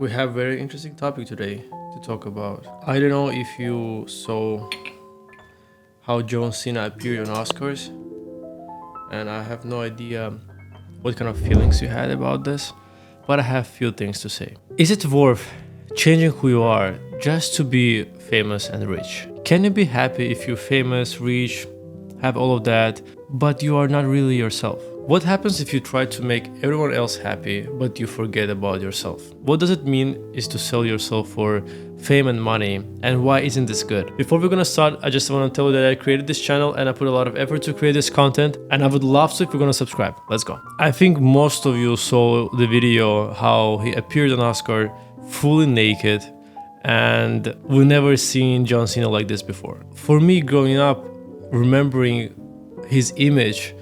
We have a very interesting topic today to talk about. I don't know if you saw how John Cena appeared on Oscars, and I have no idea what kind of feelings you had about this, but I have few things to say. Is it worth changing who you are just to be famous and rich? Can you be happy if you're famous, rich, have all of that, but you are not really yourself? What happens if you try to make everyone else happy, but you forget about yourself? What does it mean is to sell yourself for fame and money, and why isn't this good? Before we're gonna start, I just want to tell you that I created this channel and I put a lot of effort to create this content, and I would love to if you're gonna subscribe. Let's go. I think most of you saw the video how he appeared on Oscar fully naked, and we've never seen John Cena like this before. For me, growing up, remembering his image,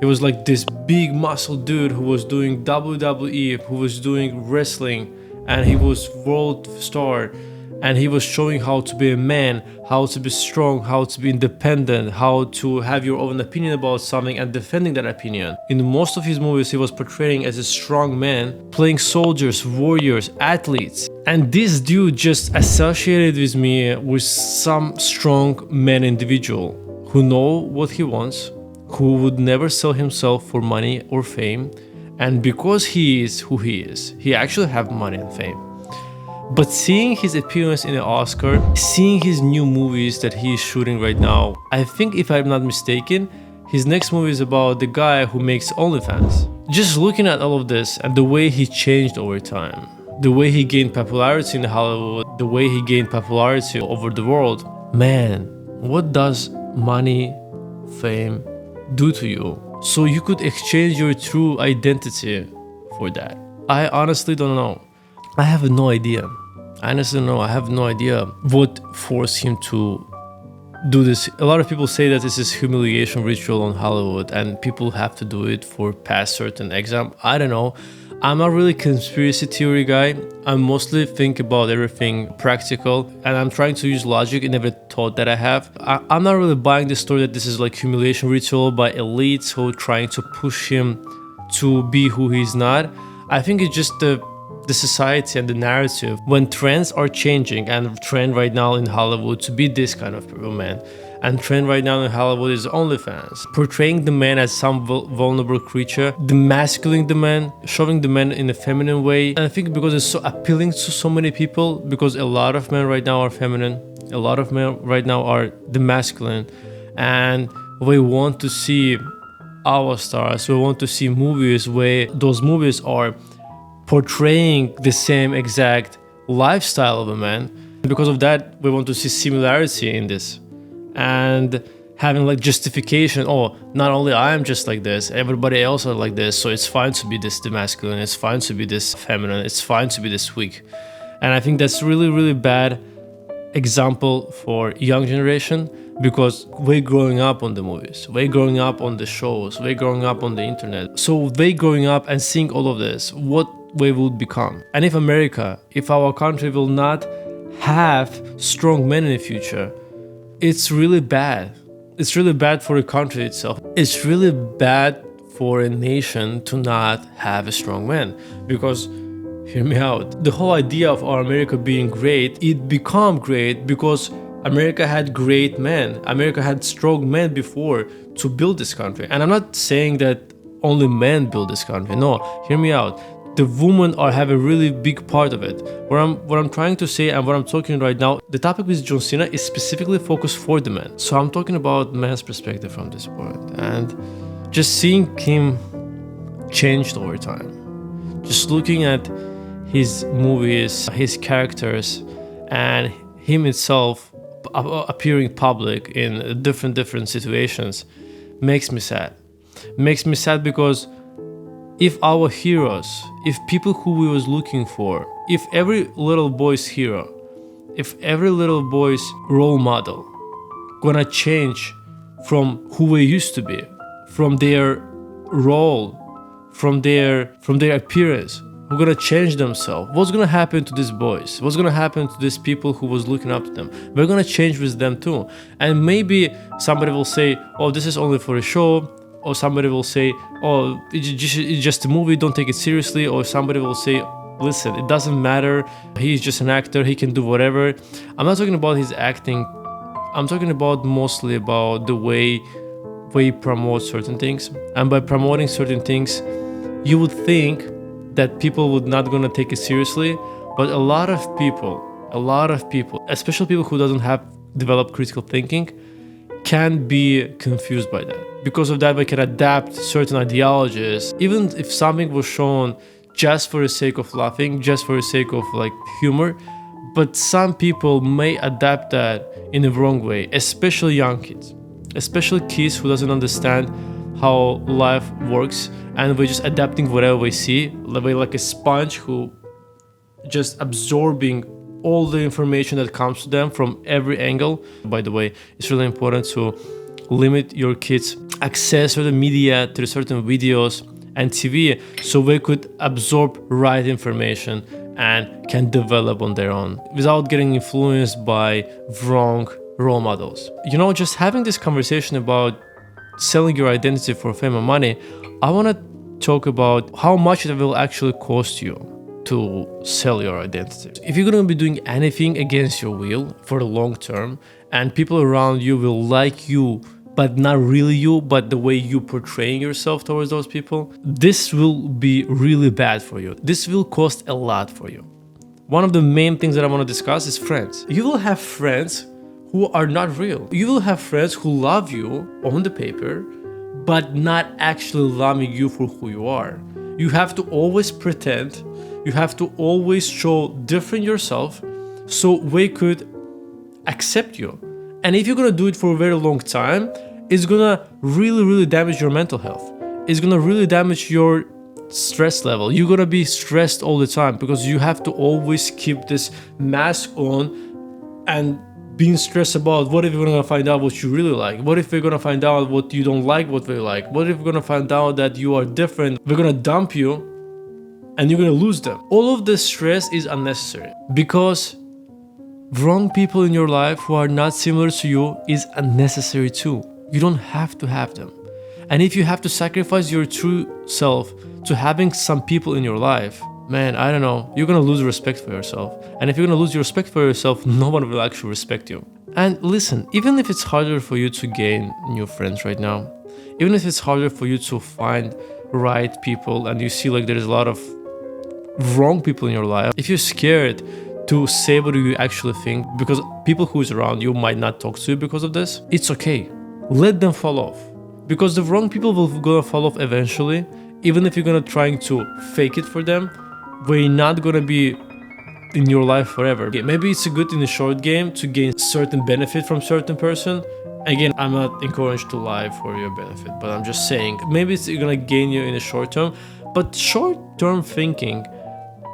he was like this big muscle dude who was doing WWE, who was doing wrestling, and he was world star, and he was showing how to be a man, how to be strong, how to be independent, how to have your own opinion about something and defending that opinion. In most of his movies, he was portraying as a strong man, playing soldiers, warriors, athletes. And this dude just associated with me with some strong man individual who know what he wants, who would never sell himself for money or fame, and because he is who he is, he actually have money and fame. But seeing his appearance in the Oscar, seeing his new movies that he is shooting right now, I think if I'm not mistaken, his next movie is about the guy who makes OnlyFans. Just looking at all of this and the way he changed over time, the way he gained popularity in Hollywood, the way he gained popularity over the world, man, what does money, fame, do to you so you could exchange your true identity for that? I honestly don't know. I have no idea. I honestly know. I have no idea what forced him to do this. A lot of people say that this is humiliation ritual in Hollywood and people have to do it for pass certain exam. I don't know. I'm not really conspiracy theory guy. I mostly think about everything practical, and I'm trying to use logic in every thought that I have. I'm not really buying the story that this is like humiliation ritual by elites who are trying to push him to be who he's not. I think it's just the society and the narrative. When trends are changing, and trend right now in Hollywood to be this kind of man, and trend right now in Hollywood is OnlyFans, portraying the man as some vulnerable creature, demasculating the man, showing the man in a feminine way. And I think because it's so appealing to so many people, because a lot of men right now are feminine, a lot of men right now are masculine, and we want to see our stars, we want to see movies where those movies are portraying the same exact lifestyle of a man. Because of that, we want to see similarity in this, and having like justification. Oh, not only I am just like this, everybody else are like this, so it's fine to be this masculine, it's fine to be this feminine, it's fine to be this weak. And I think that's really bad example for young generation, because we're growing up on the movies, we're growing up on the shows, we're growing up on the internet. So they growing up and seeing all of this, what we would become. And if America, if our country will not have strong men in the future, it's really bad. It's really bad for the country itself. It's really bad for a nation to not have a strong man. Because, hear me out, the whole idea of our America being great, it became great because America had great men. America had strong men before to build this country. And I'm not saying that only men build this country. No, hear me out. The women have a really big part of it. What I'm trying to say and what I'm talking right now, the topic with John Cena is specifically focused for the men. So I'm talking about man's perspective from this point, and just seeing him changed over time. Just looking at his movies, his characters, and him itself appearing public in different situations makes me sad. Makes me sad because if our heroes, if people who we was looking for, if every little boy's hero, if every little boy's role model gonna change from who we used to be, from their role, from their appearance, we're gonna change themselves. What's gonna happen to these boys? What's gonna happen to these people who was looking up to them? We're gonna change with them too. And maybe somebody will say, oh, this is only for a show. Or somebody will say, oh, it's just a movie, don't take it seriously. Or somebody will say, listen, it doesn't matter. He's just an actor. He can do whatever. I'm not talking about his acting. I'm talking about mostly about the way he promotes certain things. And by promoting certain things, you would think that people would not gonna take it seriously. But a lot of people, especially people who doesn't have developed critical thinking, can be confused by that. Because of that, we can adapt certain ideologies. Even if something was shown just for the sake of laughing, just for the sake of like humor, but some people may adapt that in the wrong way, especially young kids, especially kids who doesn't understand how life works, and we're just adapting whatever we see, like a sponge who just absorbing all the information that comes to them from every angle. By the way, it's really important to limit your kids' access to the media, to certain videos and TV, so they could absorb right information and can develop on their own without getting influenced by wrong role models. Just having this conversation about selling your identity for fame and money, I want to talk about how much it will actually cost you to sell your identity. If you're going to be doing anything against your will for the long term, and people around you will like you, but not really you, but the way you portraying yourself towards those people, this will be really bad for you. This will cost a lot for you. One of the main things that I want to discuss is friends. You will have friends who are not real. You will have friends who love you on the paper, but not actually loving you for who you are. You have to always pretend. You have to always show different yourself so they could accept you. And if you're gonna do it for a very long time, it's gonna really, really damage your mental health. It's gonna really damage your stress level. You're gonna be stressed all the time because you have to always keep this mask on and being stressed about what if you're gonna find out what you really like? What if we're gonna find out what you don't like, what they like? What if we're gonna find out that you are different? We're gonna dump you and you're gonna lose them. All of this stress is unnecessary because wrong people in your life who are not similar to you is unnecessary too. You don't have to have them. And if you have to sacrifice your true self to having some people in your life, man, I don't know, you're gonna lose respect for yourself. And if you're gonna lose your respect for yourself, no one will actually respect you. And listen, even if it's harder for you to gain new friends right now, even if it's harder for you to find right people and you see like there's a lot of wrong people in your life, if you're scared to say what you actually think because people who's around you might not talk to you because of this, it's okay. Let them fall off. Because the wrong people will gonna fall off eventually. Even if you're gonna trying to fake it for them, we're not gonna be in your life forever. Okay, maybe it's a good in the short game to gain certain benefit from certain person. Again, I'm not encouraged to lie for your benefit, but I'm just saying maybe it's gonna gain you in the short term. But short-term thinking,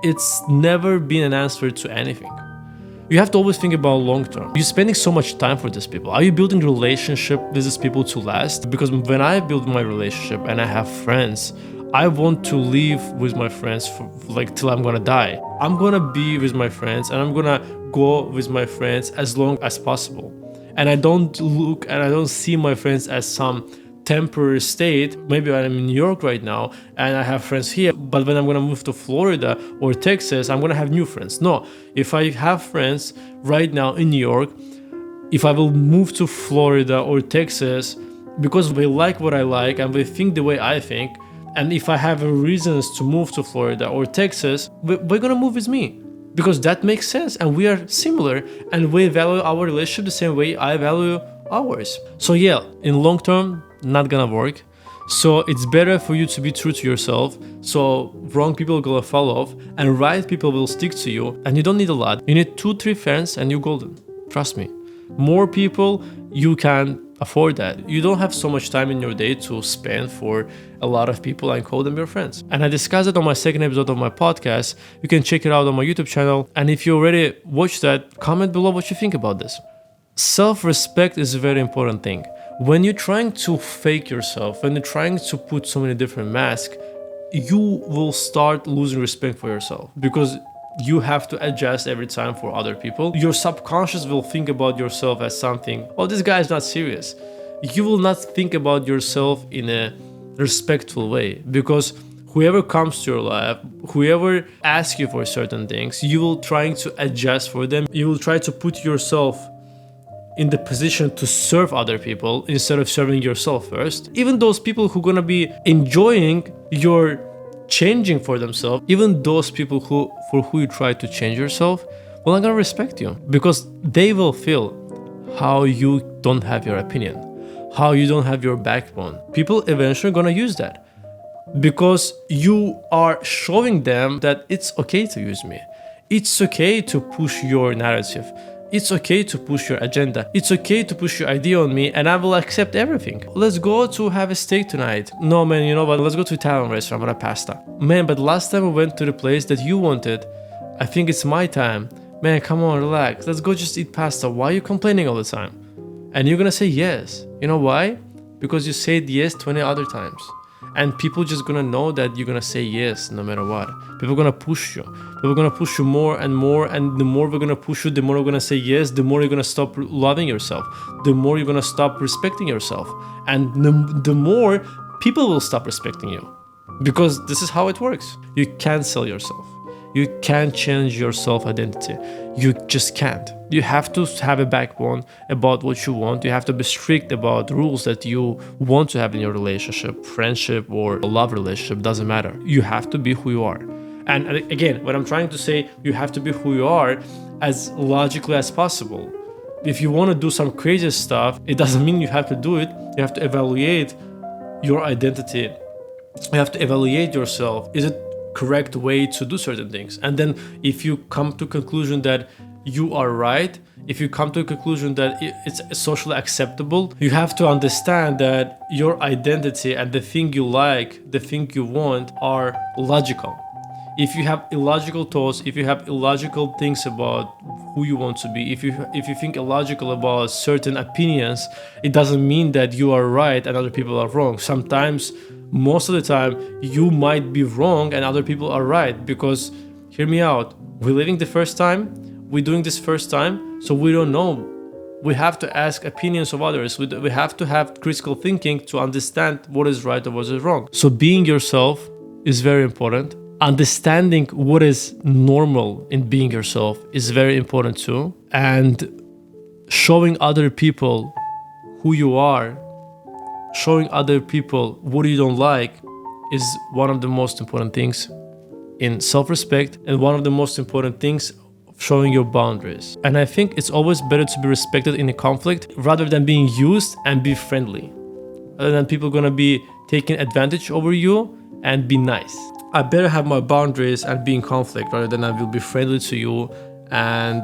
it's never been an answer to anything. You have to always think about long term. You're spending so much time for these people. Are you building a relationship with these people to last? Because when I build my relationship and I have friends, I want to live with my friends for like till I'm gonna die. I'm gonna be with my friends and I'm gonna go with my friends as long as possible. And I don't look and I don't see my friends as some temporary state. Maybe I'm in New York right now and I have friends here, but when I'm gonna move to Florida or Texas, I'm gonna have new friends. No, if I have friends right now in New York, if I will move to Florida or Texas because they like what I like and they think the way I think, and if I have reasons to move to Florida or Texas, they're gonna move with me because that makes sense and we are similar and we value our relationship the same way I value ours. So yeah, in long term, not gonna work. So it's better for you to be true to yourself. So wrong people are gonna fall off and right people will stick to you. And you don't need a lot. You need 2-3 friends and you're golden. Trust me. More people, you can afford that. You don't have so much time in your day to spend for a lot of people and call them your friends. And I discussed it on my second episode of my podcast. You can check it out on my YouTube channel. And if you already watched that, comment below what you think about this. Self-respect is a very important thing. When you're trying to fake yourself, when you're trying to put so many different masks, you will start losing respect for yourself because you have to adjust every time for other people. Your subconscious will think about yourself as something, oh, this guy is not serious. You will not think about yourself in a respectful way because whoever comes to your life, whoever asks you for certain things, you will trying to adjust for them. You will try to put yourself in the position to serve other people instead of serving yourself first. Even those people who are gonna be enjoying your changing for themselves, even those people for who you try to change yourself, well, I'm gonna respect you because they will feel how you don't have your opinion, how you don't have your backbone. People eventually gonna use that because you are showing them that it's okay to use me. It's okay to push your narrative. It's okay to push your agenda. It's okay to push your idea on me and I will accept everything. Let's go to have a steak tonight. No, man, you know what? Let's go to Italian restaurant for a pasta. Man, but last time we went to the place that you wanted, I think it's my time. Man, come on, relax. Let's go just eat pasta. Why are you complaining all the time? And you're gonna say yes. You know why? Because you said yes 20 other times. And people just gonna know that you're gonna say yes no matter what. People are gonna push you. People are gonna push you more and more. And the more we're gonna push you, the more we're gonna say yes, the more you're gonna stop loving yourself. The more you're gonna stop respecting yourself. And the more people will stop respecting you. Because this is how it works. You can't sell yourself. You can't change your self-identity. You just can't. You have to have a backbone about what you want. You have to be strict about rules that you want to have in your relationship, friendship, or a love relationship, doesn't matter. You have to be who you are. And again, what I'm trying to say, you have to be who you are as logically as possible. If you want to do some crazy stuff, it doesn't mean you have to do it. You have to evaluate your identity. You have to evaluate yourself. Is it correct way to do certain things? And then if you come to conclusion that you are right, if you come to a conclusion that it's socially acceptable, you have to understand that your identity and the thing you like, the thing you want are logical. If you have illogical thoughts, if you have illogical things about who you want to be, if you think illogical about certain opinions, it doesn't mean that you are right and other people are wrong. Sometimes, most of the time, you might be wrong and other people are right, because hear me out, we're living the first time, we're doing this first time, so we don't know. We have to ask opinions of others. We have to have critical thinking to understand what is right or what is wrong. So being yourself is very important. Understanding what is normal in being yourself is very important too. And showing other people who you are, showing other people what you don't like is one of the most important things in self-respect and one of the most important things showing your boundaries. And I think it's always better to be respected in a conflict rather than being used and be friendly. Rather than people gonna be taking advantage over you and be nice. I better have my boundaries and be in conflict rather than I will be friendly to you and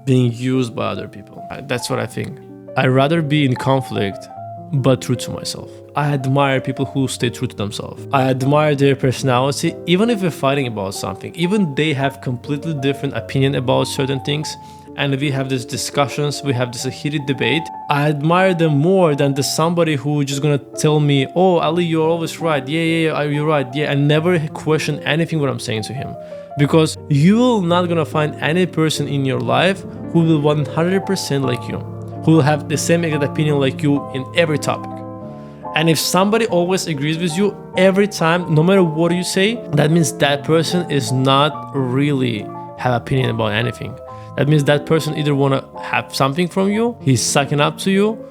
being used by other people. That's what I think. I'd rather be in conflict but true to myself. I admire people who stay true to themselves. I admire their personality, even if we're fighting about something, even they have completely different opinion about certain things, and we have these discussions, we have this heated debate. I admire them more than the somebody who just gonna tell me, oh, Ali, you're always right. Yeah, you're right. Yeah, and never question anything what I'm saying to him. Because you will not gonna find any person in your life who will 100% like you, who will have the same exact opinion like you in every topic. And if somebody always agrees with you every time, no matter what you say, that means that person is not really have opinion about anything. That means that person either want to have something from you, he's sucking up to you,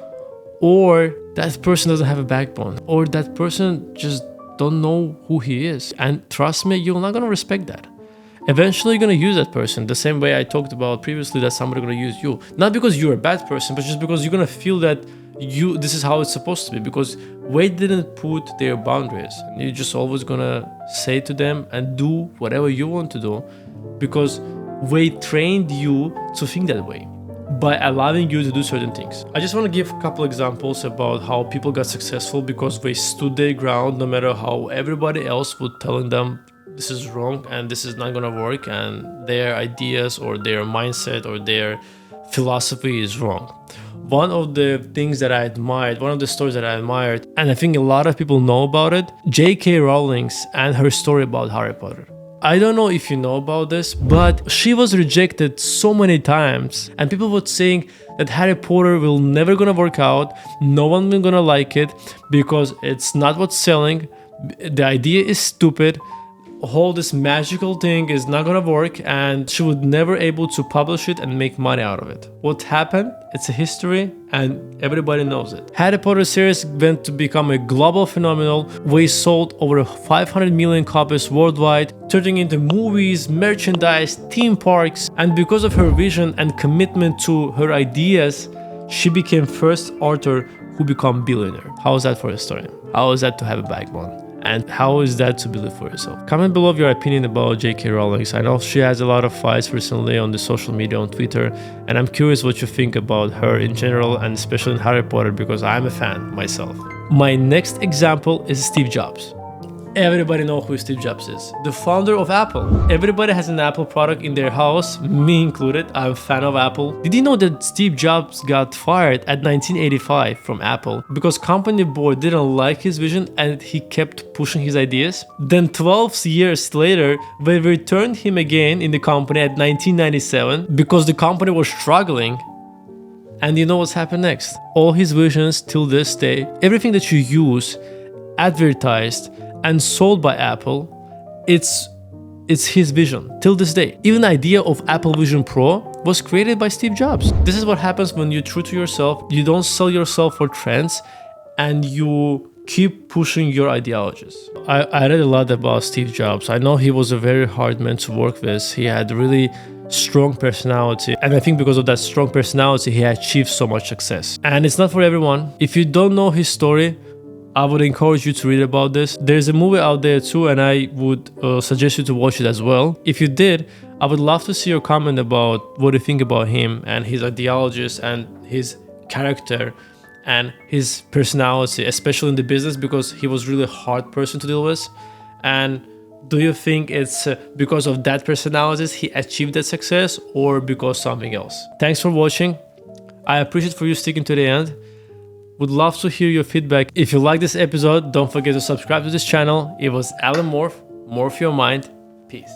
or that person doesn't have a backbone, or that person just don't know who he is. And trust me, you're not going to respect that. Eventually, you're going to use that person the same way I talked about previously that somebody going to use you. Not because you're a bad person, but just because you're going to feel that this is how it's supposed to be, because Wade didn't put their boundaries. You're just always going to say to them and do whatever you want to do because Wade trained you to think that way by allowing you to do certain things. I just want to give a couple examples about how people got successful because they stood their ground no matter how everybody else would telling them this is wrong and this is not gonna work and their ideas or their mindset or their philosophy is wrong. One of the things that I admired, one of the stories that I admired, and I think a lot of people know about it, J.K. Rowling's and her story about Harry Potter. I don't know if you know about this, but she was rejected so many times and people were saying that Harry Potter will never gonna work out, no one will gonna like it because it's not what's selling, The idea is stupid. Whole this magical thing is not gonna work, and she would never able to publish it and make money out of it. What happened? It's a history and everybody knows it. Harry Potter series went to become a global phenomenon. We sold over 500 million copies worldwide, turning into movies, merchandise, theme parks, and because of her vision and commitment to her ideas, she became first author who became billionaire. How is that for a story? How is that to have a backbone? And how is that to believe for yourself? Comment below your opinion about J.K. Rowling. I know she has a lot of fights recently on the social media, on Twitter, and I'm curious what you think about her in general, and especially in Harry Potter, because I'm a fan myself. My next example is Steve Jobs. Everybody knows who Steve Jobs is, the founder of Apple. Everybody has an Apple product in their house, me included. I'm a fan of Apple. Did you know that Steve Jobs got fired at 1985 from Apple because company board didn't like his vision and he kept pushing his ideas? Then 12 years later, they returned him again in the company at 1997 because the company was struggling. And you know what's happened next? All his visions till this day, everything that you use, advertised, and sold by Apple, it's his vision till this day. Even the idea of Apple Vision Pro was created by Steve Jobs. This is what happens when you're true to yourself. You don't sell yourself for trends, and you keep pushing your ideologies. I read a lot about Steve Jobs. I know he was a very hard man to work with. He had really strong personality, and I think because of that strong personality, he achieved so much success. And it's not for everyone. If you don't know his story, I would encourage you to read about this. There's a movie out there too, and I would suggest you to watch it as well. If you did, I would love to see your comment about what you think about him and his ideologies and his character and his personality, especially in the business, because he was really a hard person to deal with. And do you think it's because of that personalities he achieved that success, or because something else? Thanks for watching. I appreciate for you sticking to the end. Would love to hear your feedback. If you like this episode, don't forget to subscribe to this channel. It was Alan Morph your mind. Peace.